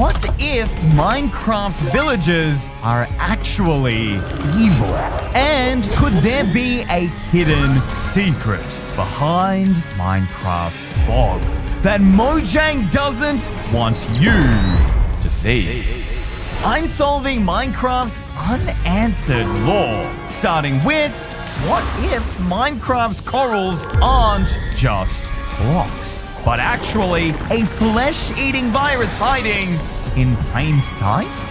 What if Minecraft's villagers are actually evil? And could there be a hidden secret behind Minecraft's fog that Mojang doesn't want you to see? I'm solving Minecraft's unanswered lore, starting with what if Minecraft's corals aren't just blocks, but actually a flesh-eating virus hiding in plain sight?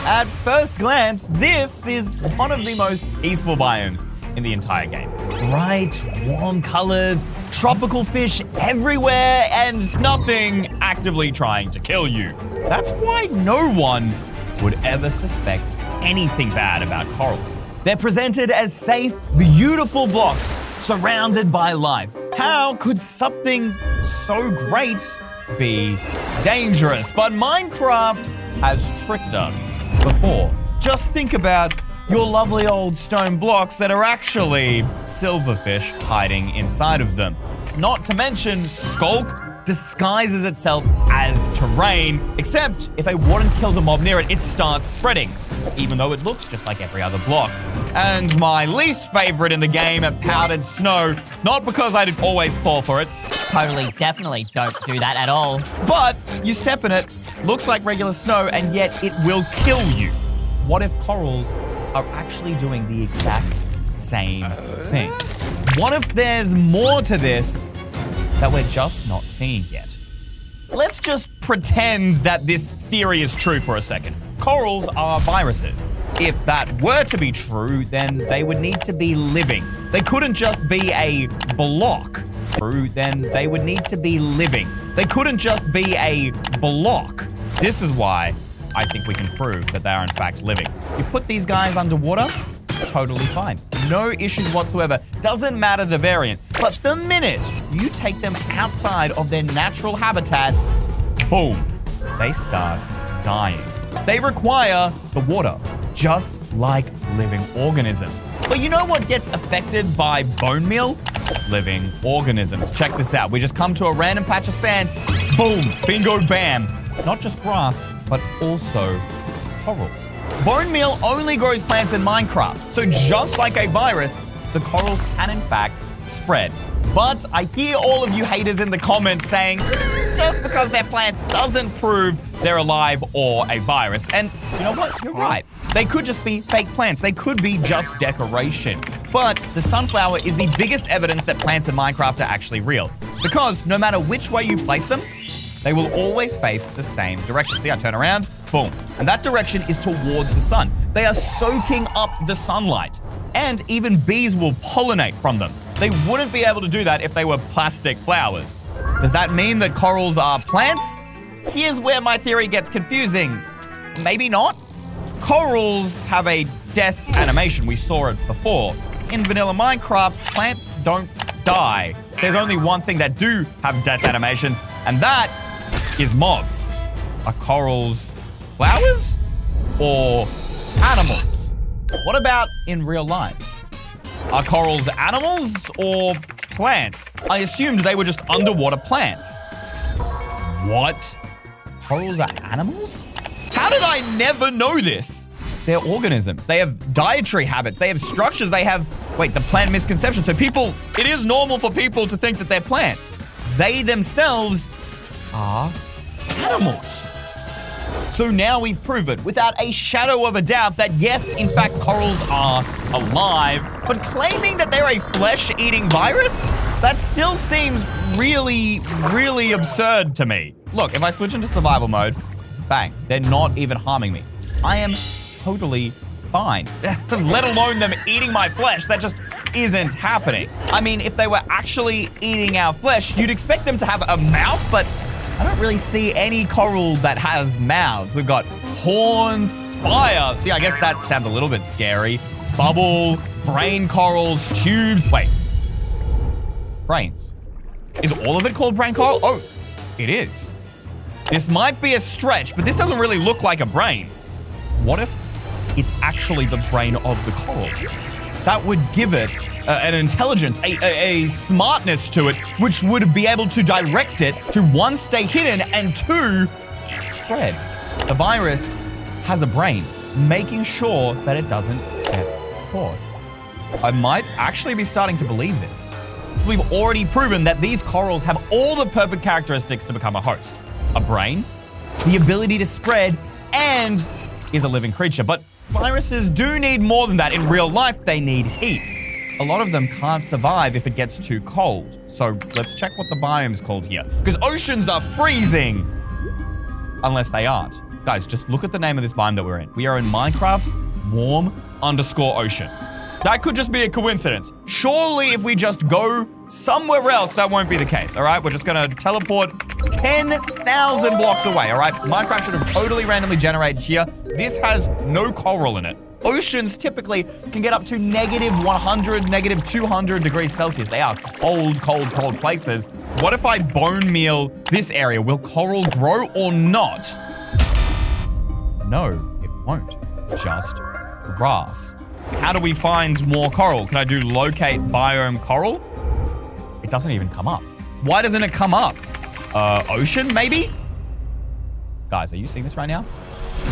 At first glance, this is one of the most peaceful biomes in the entire game. Bright, warm colors, tropical fish everywhere, and nothing actively trying to kill you. That's why no one would ever suspect anything bad about corals. They're presented as safe, beautiful blocks surrounded by life. How could something so great be dangerous? But Minecraft has tricked us before. Just think about your lovely old stone blocks that are actually silverfish hiding inside of them. Not to mention, Skulk disguises itself as terrain, except if a warden kills a mob near it, it starts spreading, even though it looks just like every other block. And my least favorite in the game, powdered snow, not because I'd always fall for it. Totally, definitely don't do that at all. But you step in it, looks like regular snow, and yet it will kill you. What if corals are actually doing the exact same thing? What if there's more to this that we're just not seeing yet? Let's just pretend that this theory is true for a second. Corals are viruses. If that were to be true, then they would need to be living. They couldn't just be a block. Then they would need to be living. They couldn't just be a block. This is why I think we can prove that they are in fact living. You put these guys underwater, totally fine. No issues whatsoever. Doesn't matter the variant. But the minute you take them outside of their natural habitat, boom, they start dying. They require the water, just like living organisms. But you know what gets affected by bone meal? Living organisms. Check this out. We just come to a random patch of sand, boom, bingo, bam. Not just grass, but also corals. Bone meal only grows plants in Minecraft, so just like a virus, the corals can in fact spread. But I hear all of you haters in the comments saying, just because they're plants doesn't prove they're alive or a virus. And you know what? You're right. They could just be fake plants. They could be just decoration. But the sunflower is the biggest evidence that plants in Minecraft are actually real. Because no matter which way you place them, they will always face the same direction. See, I turn around, boom. And that direction is towards the sun. They are soaking up the sunlight. And even bees will pollinate from them. They wouldn't be able to do that if they were plastic flowers. Does that mean that corals are plants? Here's where my theory gets confusing. Maybe not. Corals have a death animation. We saw it before. In vanilla Minecraft, plants don't die. There's only one thing that do have death animations, and that is mobs. Are corals flowers or animals? What about in real life? Are corals animals or plants? I assumed they were just underwater plants. What? Corals are animals? How did I never know this? They're organisms. They have dietary habits. They have structures. They have, wait, the plant misconception. So people, it is normal for people to think that they're plants. They themselves are animals. So now we've proven without a shadow of a doubt that yes, in fact, corals are alive, but claiming that they're a flesh-eating virus? That still seems really, really absurd to me. Look, if I switch into survival mode, bang, they're not even harming me. I am totally fine. Let alone them eating my flesh. That just isn't happening. I mean, if they were actually eating our flesh, you'd expect them to have a mouth, but I don't really see any coral that has mouths. We've got horns, fire. See, I guess that sounds a little bit scary. Bubble, brain corals, tubes. Wait. Brains. Is all of it called brain coral? Oh, it is. This might be a stretch, but this doesn't really look like a brain. What if it's actually the brain of the coral? That would give it an intelligence, a smartness to it, which would be able to direct it to one, stay hidden, and two, spread. The virus has a brain, making sure that it doesn't get caught. I might actually be starting to believe this. We've already proven that these corals have all the perfect characteristics to become a host. A brain, the ability to spread, and is a living creature. But viruses do need more than that. In real life, they need heat. A lot of them can't survive if it gets too cold. So let's check what the biome's called here. Because oceans are freezing! Unless they aren't. Guys, just look at the name of this biome that we're in. We are in Minecraft warm_ocean. That could just be a coincidence. Surely if we just go somewhere else, that won't be the case, all right? We're just gonna teleport 10,000 blocks away, all right? Minecraft should have totally randomly generated here. This has no coral in it. Oceans typically can get up to -100, -200 degrees Celsius. They are cold, cold, cold places. What if I bone meal this area? Will coral grow or not? No, it won't. Just grass. How do we find more coral? Can I do locate biome coral? It doesn't even come up. Why doesn't it come up? Ocean, maybe? Guys, are you seeing this right now?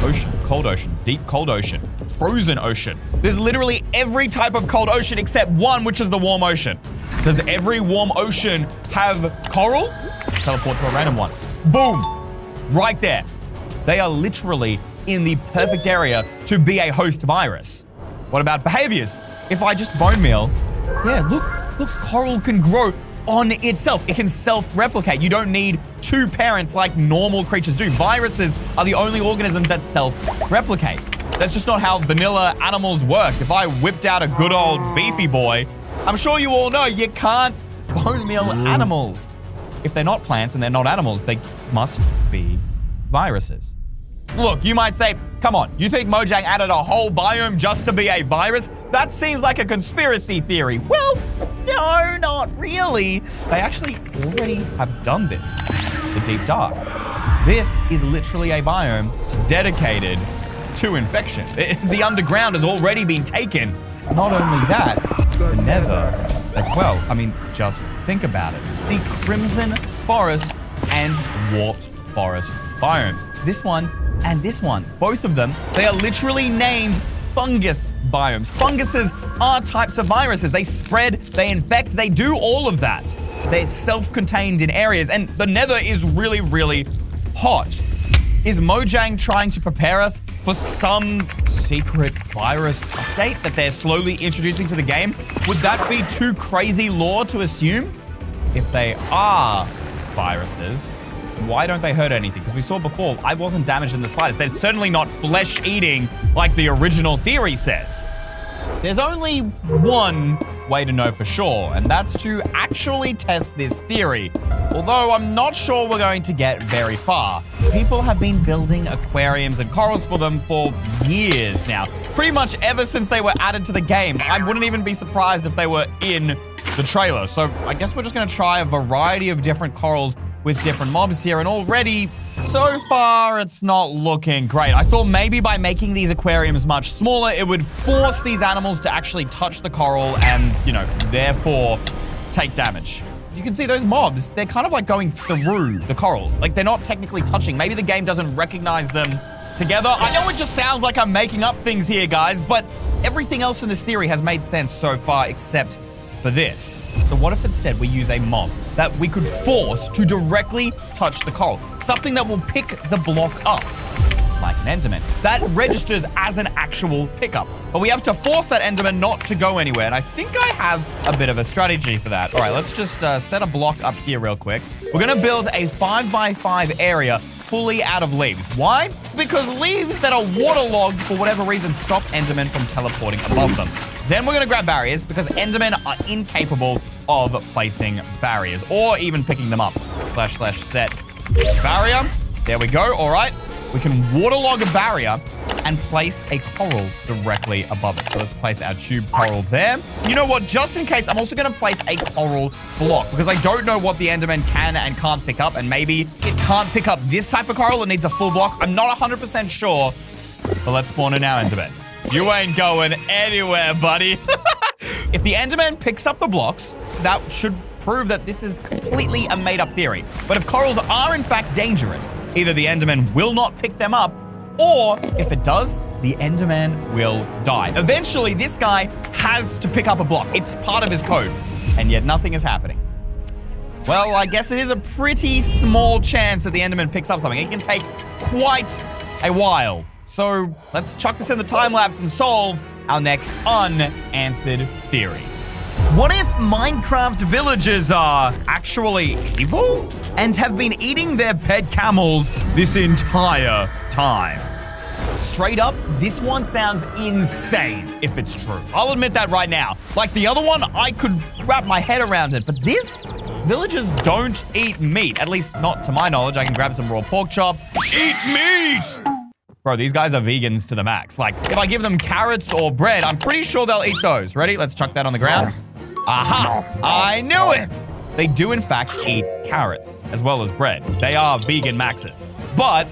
Ocean, cold ocean, deep cold ocean, frozen ocean. There's literally every type of cold ocean except one, which is the warm ocean. Does every warm ocean have coral? Teleport to a random one. Boom! Right there. They are literally in the perfect area to be a host virus. What about behaviors? If I just bone meal, yeah, look, coral can grow on itself. It can self-replicate. You don't need two parents like normal creatures do. Viruses are the only organisms that self-replicate. That's just not how vanilla animals work. If I whipped out a good old beefy boy, I'm sure you all know you can't bone meal animals. If they're not plants and they're not animals, they must be viruses. Look, you might say, come on, you think Mojang added a whole biome just to be a virus? That seems like a conspiracy theory. Well, no, not really. They actually already have done this. The Deep Dark. This is literally a biome dedicated to infection. The underground has already been taken. Not only that, the Nether as well. I mean, just think about it. The Crimson Forest and Warped Forest biomes. This one and this one, both of them, they are literally named fungus biomes. Funguses are types of viruses. They spread, they infect, they do all of that. They're self-contained in areas, and the Nether is really, really hot. Is Mojang trying to prepare us for some secret virus update that they're slowly introducing to the game? Would that be too crazy lore to assume? If they are viruses, why don't they hurt anything? Because we saw before, I wasn't damaged in the slightest. They're certainly not flesh-eating like the original theory says. There's only one way to know for sure, and that's to actually test this theory. Although I'm not sure we're going to get very far. People have been building aquariums and corals for them for years now. Pretty much ever since they were added to the game. I wouldn't even be surprised if they were in the trailer. So I guess we're just gonna try a variety of different corals with different mobs here, and already, so far, it's not looking great. I thought maybe by making these aquariums much smaller, it would force these animals to actually touch the coral and, you know, therefore take damage. You can see those mobs, they're kind of like going through the coral. Like, they're not technically touching. Maybe the game doesn't recognize them together. I know it just sounds like I'm making up things here, guys, but everything else in this theory has made sense so far except for this. So what if instead we use a mob that we could force to directly touch the coral? Something that will pick the block up, like an Enderman. That registers as an actual pickup. But we have to force that Enderman not to go anywhere, and I think I have a bit of a strategy for that. All right, let's just set a block up here real quick. We're gonna build a 5x5 area fully out of leaves. Why? Because leaves that are waterlogged for whatever reason stop Endermen from teleporting above them. Then we're gonna grab barriers because Endermen are incapable of placing barriers or even picking them up. / set barrier. There we go. All right. We can waterlog a barrier and place a coral directly above it. So let's place our tube coral there. You know what? Just in case, I'm also going to place a coral block because I don't know what the Enderman can and can't pick up. And maybe it can't pick up this type of coral. It needs a full block. I'm not 100% sure. But let's spawn in our Enderman. You ain't going anywhere, buddy. If the Enderman picks up the blocks, that should prove that this is completely a made-up theory. But if corals are in fact dangerous, either the Enderman will not pick them up, or if it does, the Enderman will die. Eventually, this guy has to pick up a block. It's part of his code, and yet nothing is happening. Well, I guess it is a pretty small chance that the Enderman picks up something. It can take quite a while. So let's chuck this in the time lapse and solve our next unanswered theory. What if Minecraft villagers are actually evil and have been eating their pet camels this entire time? Straight up, this one sounds insane if it's true. I'll admit that right now. Like the other one, I could wrap my head around it, but this, villagers don't eat meat. At least not to my knowledge. I can grab some raw pork chop. Eat meat! Bro, these guys are vegans to the max. Like, if I give them carrots or bread, I'm pretty sure they'll eat those. Ready? Let's chuck that on the ground. Aha! I knew it! They do, in fact, eat carrots, as well as bread. They are vegan maxes. But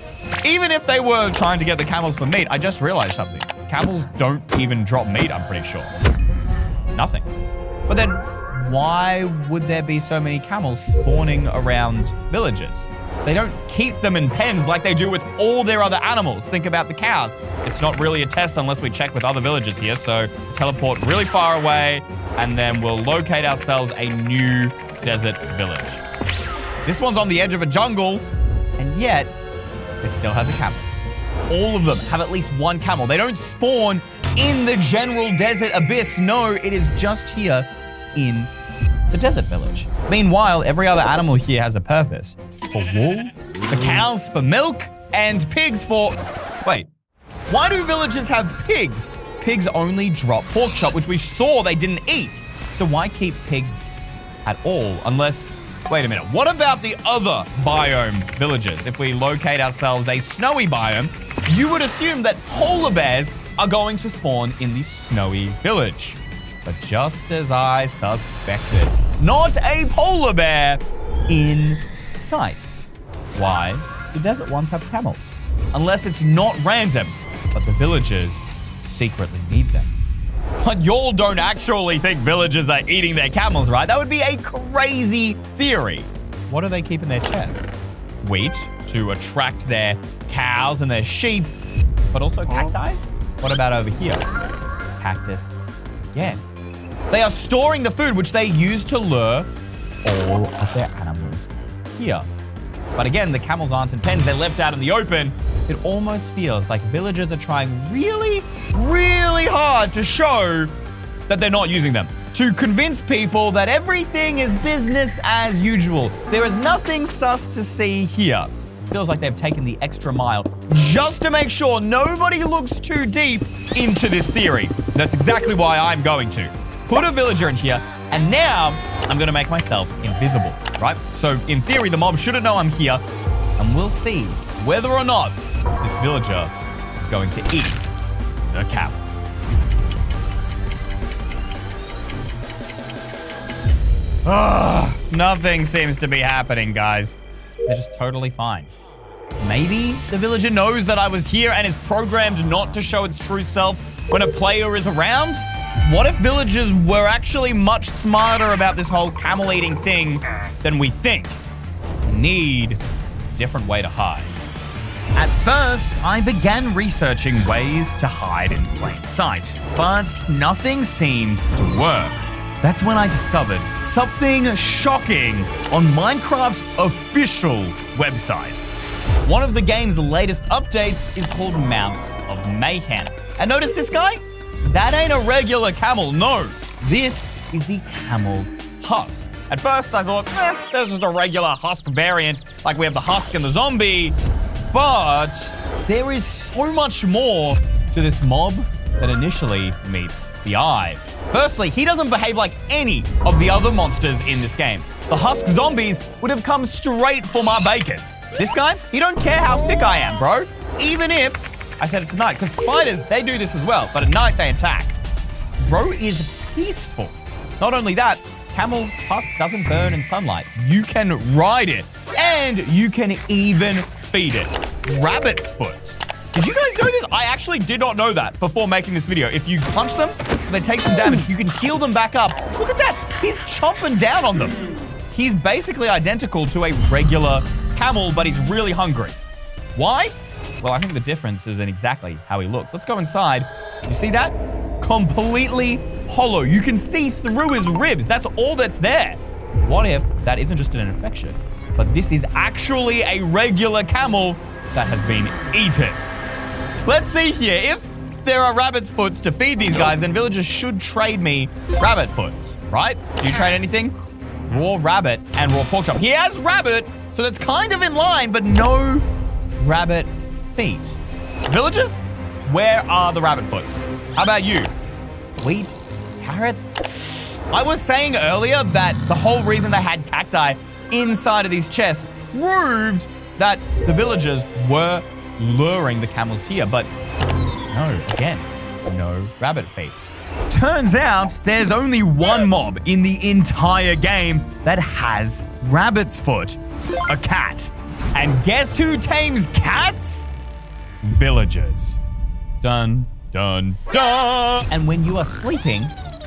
even if they were trying to get the camels for meat, I just realized something. Camels don't even drop meat, I'm pretty sure. Nothing. But then, why would there be so many camels spawning around villages? They don't keep them in pens like they do with all their other animals. Think about the cows. It's not really a test unless we check with other villages here, so teleport really far away, and then we'll locate ourselves a new desert village. This one's on the edge of a jungle, and yet it still has a camel. All of them have at least one camel. They don't spawn in the general desert abyss. No, it is just here in the desert village. Meanwhile, every other animal here has a purpose. For wool, the cows for milk, and pigs for... Wait, why do villages have pigs? Pigs only drop pork chop, which we saw they didn't eat. So why keep pigs at all? Unless... Wait a minute, what about the other biome villages? If we locate ourselves a snowy biome, you would assume that polar bears are going to spawn in the snowy village. But just as I suspected, not a polar bear in sight. Why do desert ones have camels? Unless it's not random, but the villagers secretly need them. But y'all don't actually think villagers are eating their camels, right? That would be a crazy theory. What do they keep in their chests? Wheat to attract their cows and their sheep, but also cacti? What about over here? Cactus again. They are storing the food which they use to lure all of their animals here. But again, the camels aren't in pens. They're left out in the open. It almost feels like villagers are trying really, really hard to show that they're not using them. To convince people that everything is business as usual. There is nothing sus to see here. It feels like they've taken the extra mile just to make sure nobody looks too deep into this theory. That's exactly why I'm going to. Put a villager in here, and now I'm gonna make myself invisible, right? So in theory, the mob shouldn't know I'm here, and we'll see whether or not this villager is going to eat the camel. Nothing seems to be happening, guys. They're just totally fine. Maybe the villager knows that I was here and is programmed not to show its true self when a player is around? What if villagers were actually much smarter about this whole camel eating thing than we think? Need a different way to hide. At first, I began researching ways to hide in plain sight, but nothing seemed to work. That's when I discovered something shocking on Minecraft's official website. One of the game's latest updates is called Mounts of Mayhem. And notice this guy? That ain't a regular camel, no. This is the camel husk. At first I thought, there's just a regular husk variant, like we have the husk and the zombie. But there is so much more to this mob than initially meets the eye. Firstly, he doesn't behave like any of the other monsters in this game. The husk zombies would have come straight for my bacon. This guy, he don't care how thick I am, bro. Even if I said it tonight, because spiders, they do this as well, but at night they attack. Bro is peaceful. Not only that, camel husk doesn't burn in sunlight. You can ride it, and you can even feed it. Rabbit's foot. Did you guys know this? I actually did not know that before making this video. If you punch them, so they take some damage, you can heal them back up. Look at that. He's chomping down on them. He's basically identical to a regular camel, but he's really hungry. Why? Well, I think the difference is in exactly how he looks. Let's go inside. You see that? Completely hollow. You can see through his ribs. That's all that's there. What if that isn't just an infection, but this is actually a regular camel that has been eaten? Let's see here. If there are rabbit's foots to feed these guys, then villagers should trade me rabbit foots, right? Do you trade anything? Raw rabbit and raw pork chop. He has rabbit, so that's kind of in line, but no rabbit feet. Villagers, where are the rabbit foots? How about you? Wheat? Carrots? I was saying earlier that the whole reason they had cacti inside of these chests proved that the villagers were luring the camels here, but no, again, no rabbit feet. Turns out there's only one mob in the entire game that has rabbit's foot, a cat. And guess who tames cats? Villagers. Dun, dun, dun. And when you are sleeping,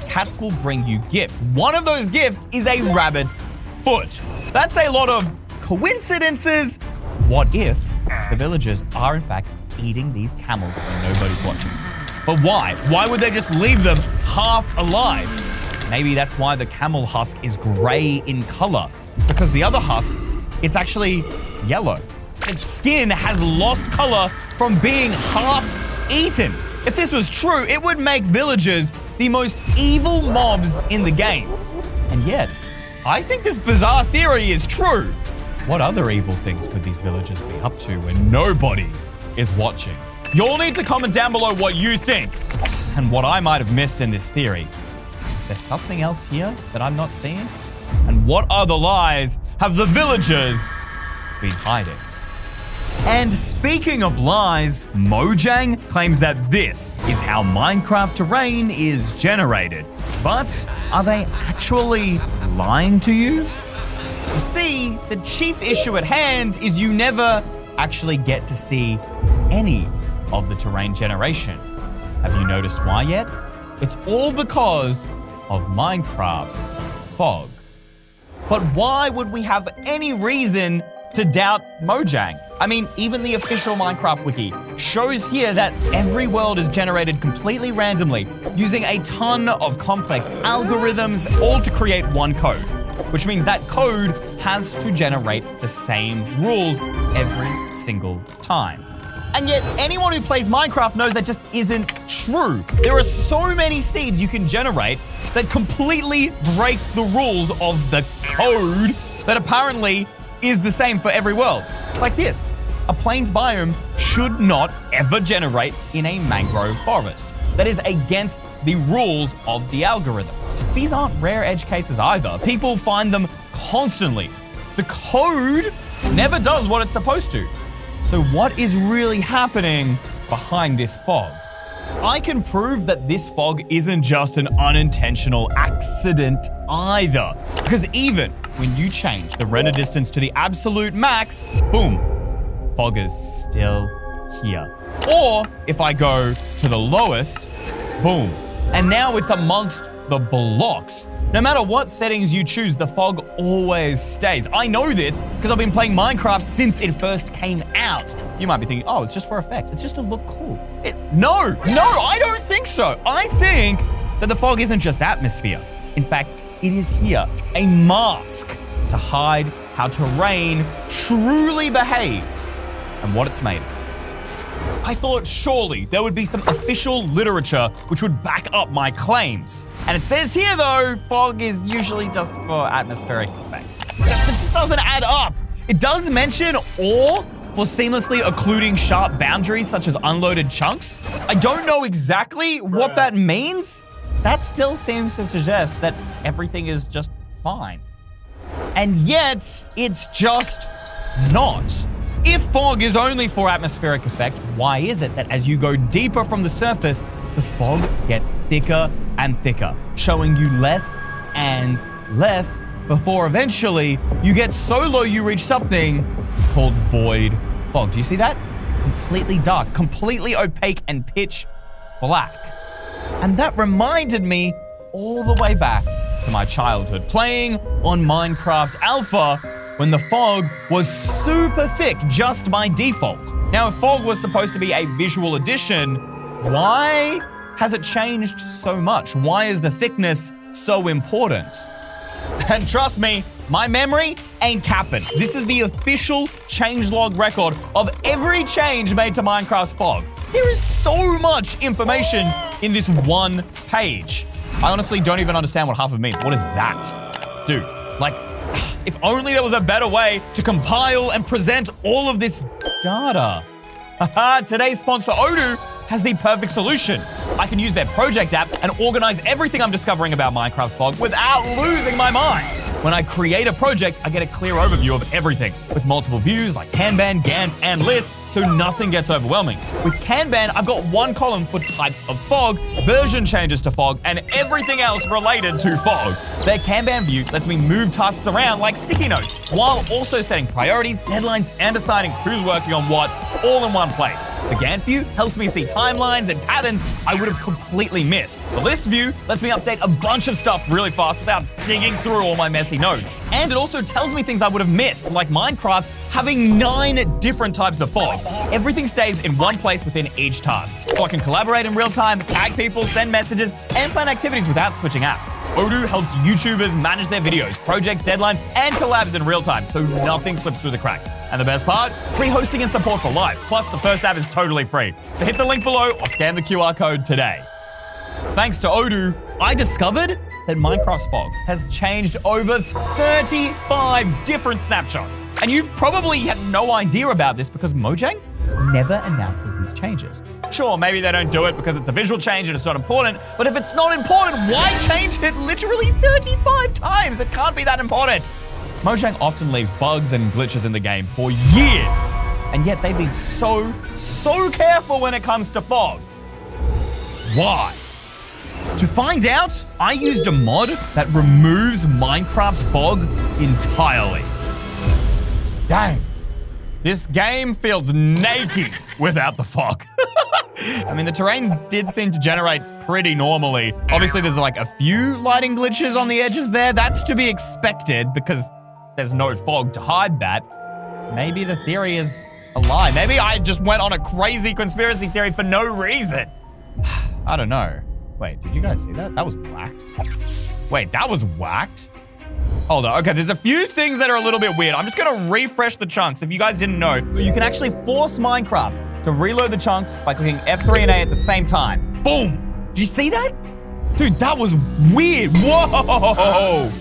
cats will bring you gifts. One of those gifts is a rabbit's foot. That's a lot of coincidences. What if the villagers are in fact eating these camels when nobody's watching? But why? Why would they just leave them half alive? Maybe that's why the camel husk is gray in color, because the other husk, it's actually yellow. Its skin has lost color from being half eaten. If this was true, it would make villagers the most evil mobs in the game. And yet, I think this bizarre theory is true. What other evil things could these villagers be up to when nobody is watching? You'll need to comment down below what you think and what I might have missed in this theory. Is there something else here that I'm not seeing? And what other lies have the villagers been hiding? And speaking of lies, Mojang claims that this is how Minecraft terrain is generated. But are they actually lying to you? You see, the chief issue at hand is you never actually get to see any of the terrain generation. Have you noticed why yet? It's all because of Minecraft's fog. But why would we have any reason to doubt Mojang? I mean, even the official Minecraft wiki shows here that every world is generated completely randomly using a ton of complex algorithms, all to create one code, which means that code has to generate the same rules every single time. And yet, anyone who plays Minecraft knows that just isn't true. There are so many seeds you can generate that completely break the rules of the code that apparently is the same for every world. Like this, a plains biome should not ever generate in a mangrove forest. That is against the rules of the algorithm. These aren't rare edge cases either. People find them constantly. The code never does what it's supposed to. So what is really happening behind this fog? I can prove that this fog isn't just an unintentional accident either. Because even when you change the render distance to the absolute max, boom, fog is still here. Or if I go to the lowest, boom, and now it's amongst the blocks. No matter what settings you choose, the fog always stays. I know this because I've been playing Minecraft since it first came out. You might be thinking, oh, it's just for effect. It's just to look cool. No, I don't think so. I think that the fog isn't just atmosphere. In fact, it is here, a mask to hide how terrain truly behaves and what it's made of. I thought surely there would be some official literature which would back up my claims. And it says here though, fog is usually just for atmospheric effect. That just doesn't add up. It does mention ore for seamlessly occluding sharp boundaries such as unloaded chunks. I don't know exactly what that means. That still seems to suggest that everything is just fine. And yet, it's just not. If fog is only for atmospheric effect, why is it that as you go deeper from the surface, the fog gets thicker and thicker, showing you less and less before eventually you get so low you reach something called void fog. Do you see that? Completely dark, completely opaque and pitch black. And that reminded me all the way back to my childhood, playing on Minecraft Alpha when the fog was super thick just by default. Now, if fog was supposed to be a visual addition, why has it changed so much? Why is the thickness so important? And trust me, my memory ain't capping. This is the official changelog record of every change made to Minecraft's fog. There is so much information in this one page. I honestly don't even understand what half of it means. What is that? Dude, like, if only there was a better way to compile and present all of this data. Haha, today's sponsor, Odoo, has the perfect solution. I can use their project app and organize everything I'm discovering about Minecraft's fog without losing my mind. When I create a project, I get a clear overview of everything with multiple views like Kanban, Gantt, and list, so nothing gets overwhelming. With Kanban, I've got one column for types of fog, version changes to fog, and everything else related to fog. Their Kanban view lets me move tasks around like sticky notes, while also setting priorities, deadlines, and assigning who's working on what, all in one place. The Gantt view helps me see timelines and patterns I would have completely missed. The list view lets me update a bunch of stuff really fast without digging through all my messy notes. And it also tells me things I would have missed, like Minecraft having 9 different types of fog. Everything stays in one place within each task, so I can collaborate in real time, tag people, send messages, and plan activities without switching apps. Odoo helps YouTubers manage their videos, projects, deadlines, and collabs in real time, so nothing slips through the cracks. And the best part? Free hosting and support for life, plus the first app is totally free. So hit the link below or scan the QR code today. Thanks to Odoo, I discovered that Minecraft's fog has changed over 35 different snapshots. And you've probably had no idea about this because Mojang never announces these changes. Sure, maybe they don't do it because it's a visual change and it's not important, but if it's not important, why change it literally 35 times? It can't be that important. Mojang often leaves bugs and glitches in the game for years, and yet they've been so careful when it comes to fog. Why? To find out, I used a mod that removes Minecraft's fog entirely. Dang. This game feels naked without the fog. I mean, the terrain did seem to generate pretty normally. Obviously, there's like a few lighting glitches on the edges there. That's to be expected because there's no fog to hide that. Maybe the theory is a lie. Maybe I just went on a crazy conspiracy theory for no reason. I don't know. Wait, did you guys see that? That was whacked. Wait, that was whacked? Hold on. Okay, there's a few things that are a little bit weird. I'm just gonna refresh the chunks. If you guys didn't know, you can actually force Minecraft to reload the chunks by clicking F3 and A at the same time. Boom! Did you see that? Dude, that was weird. Whoa!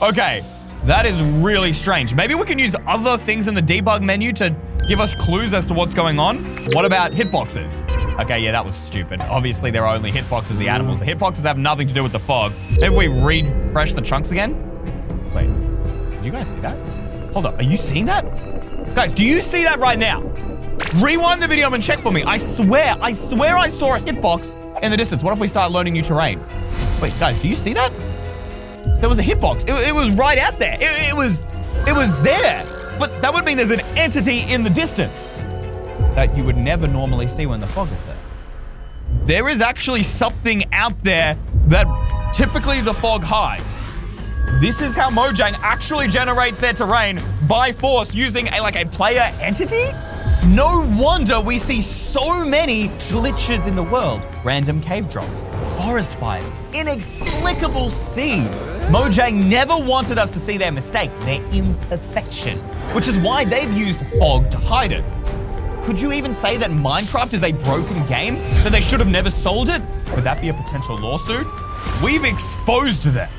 Okay, that is really strange. Maybe we can use other things in the debug menu to give us clues as to what's going on. What about hitboxes? Okay, yeah, that was stupid. Obviously, there are only hitboxes, the animals. The hitboxes have nothing to do with the fog. Maybe we refresh the chunks again? Wait, did you guys see that? Hold up, are you seeing that? Guys, do you see that right now? Rewind the video and check for me. I swear I saw a hitbox in the distance. What if we start learning new terrain? Wait, guys, do you see that? There was a hitbox. It was right out there. It was there. But that would mean there's an entity in the distance that you would never normally see when the fog is there. There is actually something out there that typically the fog hides. This is how Mojang actually generates their terrain by force using a player entity? No wonder we see so many glitches in the world. Random cave drops, forest fires, inexplicable seeds. Mojang never wanted us to see their mistake, their imperfection, which is why they've used fog to hide it. Could you even say that Minecraft is a broken game? That they should have never sold it? Would that be a potential lawsuit? We've exposed them.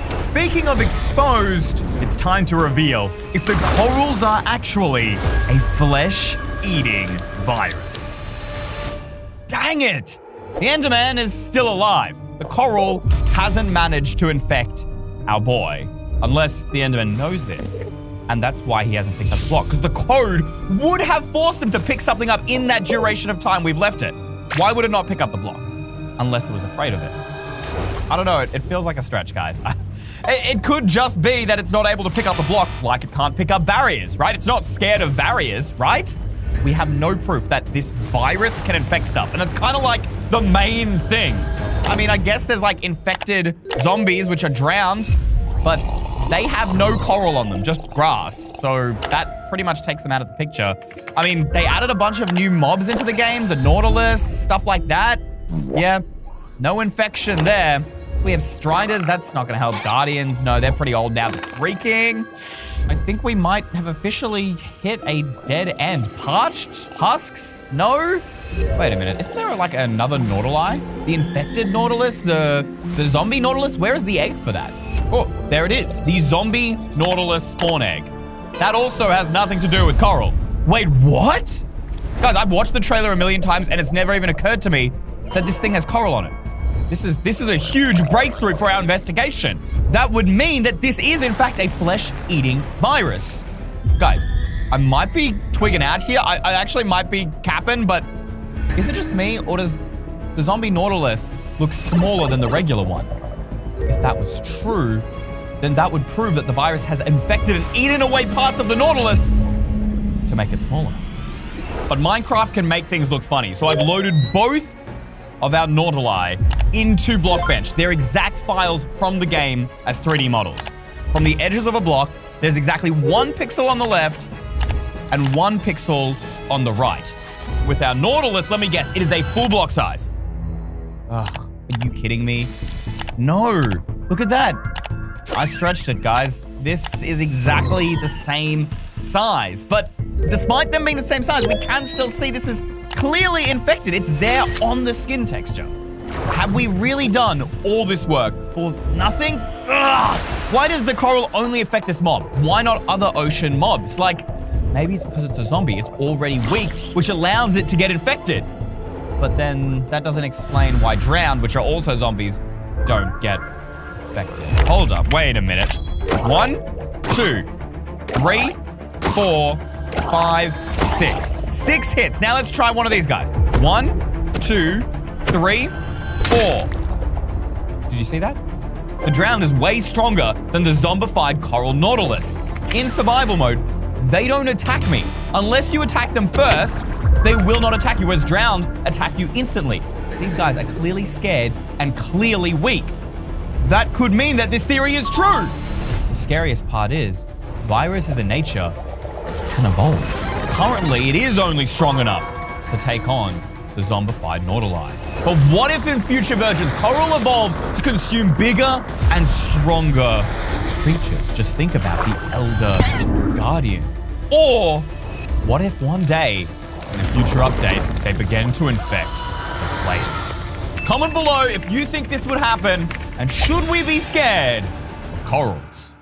Speaking of exposed, it's time to reveal if the corals are actually a flesh-eating virus. Dang it! The Enderman is still alive. The coral hasn't managed to infect our boy, unless the Enderman knows this. And that's why he hasn't picked up the block, because the code would have forced him to pick something up in that duration of time we've left it. Why would it not pick up the block? Unless it was afraid of it. I don't know, it feels like a stretch, guys. It could just be that it's not able to pick up the block like it can't pick up barriers, right? It's not scared of barriers, right? We have no proof that this virus can infect stuff, and it's kind of like the main thing. I mean, I guess there's like infected zombies which are drowned, but they have no coral on them, just grass. So that pretty much takes them out of the picture. I mean, they added a bunch of new mobs into the game, the Nautilus, stuff like that. Yeah, no infection there. We have Striders, that's not gonna help. Guardians, no, they're pretty old now. Freaking. I think we might have officially hit a dead end. Parched husks? No? Wait a minute, isn't there like another Nautili? The infected Nautilus, the zombie Nautilus? Where is the egg for that? Oh, there it is. The zombie Nautilus spawn egg. That also has nothing to do with coral. Wait, what? Guys, I've watched the trailer a million times and it's never even occurred to me that this thing has coral on it. This is a huge breakthrough for our investigation. That would mean that this is in fact a flesh-eating virus. Guys, I might be twigging out here. I actually might be capping, but is it just me or does the zombie Nautilus look smaller than the regular one? If that was true, then that would prove that the virus has infected and eaten away parts of the Nautilus to make it smaller. But Minecraft can make things look funny, so I've loaded both of our Nautili into Blockbench. They're exact files from the game as 3D models. From the edges of a block, there's exactly 1 pixel on the left and 1 pixel on the right. With our Nautilus, let me guess, it is a full block size. Ugh, are you kidding me? No, look at that. I stretched it, guys. This is exactly the same size, but despite them being the same size, we can still see this is clearly infected. It's there on the skin texture. Have we really done all this work for nothing? Ugh! Why does the coral only affect this mob? Why not other ocean mobs? Like, maybe it's because it's a zombie. It's already weak, which allows it to get infected. But then that doesn't explain why drowned, which are also zombies, don't get infected. Hold up, wait a minute. 1, 2, 3, 4, 5, 6. 6 hits. Now let's try one of these guys. 1, 2, 3, 4. Did you see that? The drowned is way stronger than the zombified coral Nautilus. In survival mode, they don't attack me. Unless you attack them first, they will not attack you, whereas drowned attack you instantly. These guys are clearly scared and clearly weak. That could mean that this theory is true. The scariest part is, viruses in nature can evolve. Currently, it is only strong enough to take on the zombified Nautili. But what if in future versions, coral evolved to consume bigger and stronger creatures? Just think about the Elder Guardian. Or what if one day, in a future update, they begin to infect the players? Comment below if you think this would happen, and should we be scared of corals?